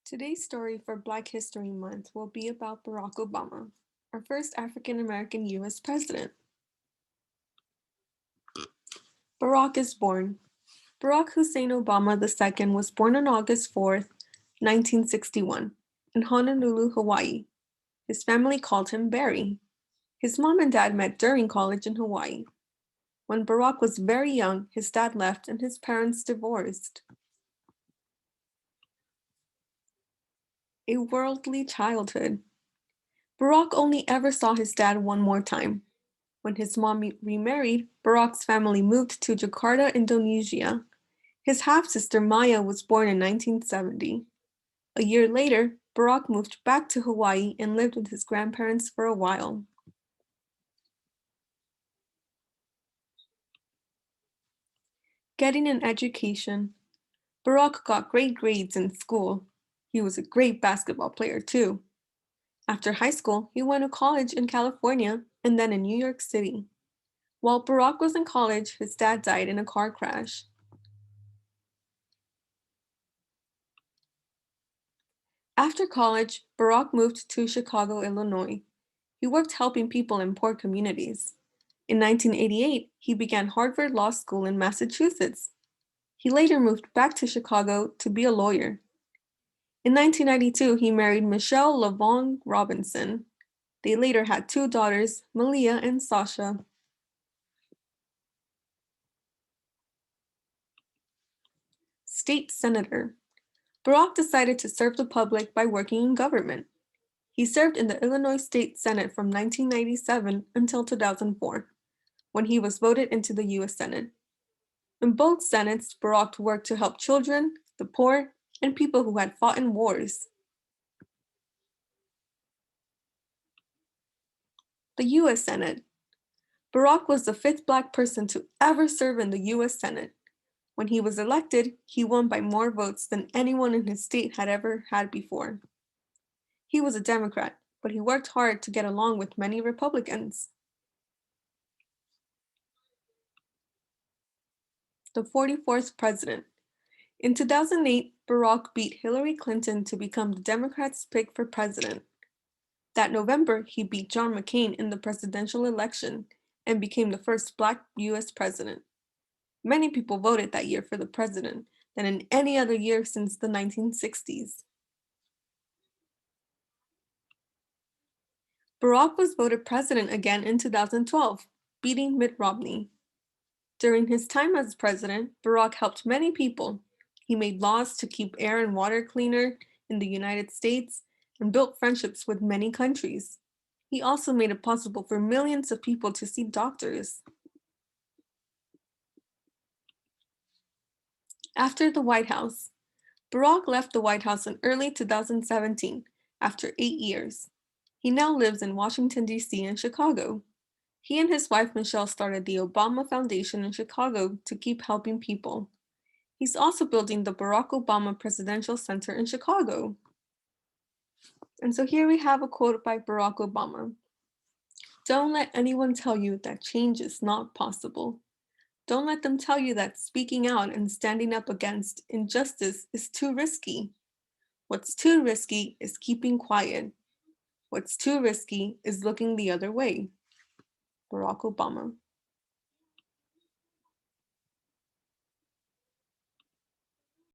Today's story for Black History Month will be about Barack Obama, our first African American U.S. president. Barack is born. Barack Hussein Obama II was born on August 4th, 1961, in Honolulu, Hawaii. His family called him Barry. His mom and dad met during college in Hawaii. When Barack was very young, his dad left and his parents divorced. A worldly childhood. Barack only ever saw his dad one more time. When his mom remarried, Barack's family moved to Jakarta, Indonesia. His half-sister Maya was born in 1970. A year later, Barack moved back to Hawaii and lived with his grandparents for a while. Getting an education. Barack got great grades in school. He was a great basketball player too. After high school, he went to college in California and then in New York City. While Barack was in college, his dad died in a car crash. After college, Barack moved to Chicago, Illinois. He worked helping people in poor communities. In 1988, he began Harvard Law School in Massachusetts. He later moved back to Chicago to be a lawyer. In 1992, he married Michelle LaVaughn Robinson. They later had two daughters, Malia and Sasha. State Senator. Barack decided to serve the public by working in government. He served in the Illinois State Senate from 1997 until 2004, when he was voted into the U.S. Senate. In both Senates, Barack worked to help children, the poor, and people who had fought in wars. The U.S. Senate. Barack was the fifth Black person to ever serve in the U.S. Senate. When he was elected, he won by more votes than anyone in his state had ever had before. He was a Democrat, but he worked hard to get along with many Republicans. The 44th president. In 2008, Barack beat Hillary Clinton to become the Democrats' pick for president. That November, he beat John McCain in the presidential election and became the first Black U.S. president. Many people voted that year for the president than in any other year since the 1960s. Barack was voted president again in 2012, beating Mitt Romney. During his time as president, Barack helped many people. He made laws to keep air and water cleaner in the United States and built friendships with many countries. He also made it possible for millions of people to see doctors. After the White House. Barack left the White House in early 2017 after 8 years. He now lives in Washington, D.C. and Chicago. He and his wife Michelle started the Obama Foundation in Chicago to keep helping people. He's also building the Barack Obama Presidential Center in Chicago. And so here we have a quote by Barack Obama. Don't let anyone tell you that change is not possible. Don't let them tell you that speaking out and standing up against injustice is too risky. What's too risky is keeping quiet. What's too risky is looking the other way. Barack Obama.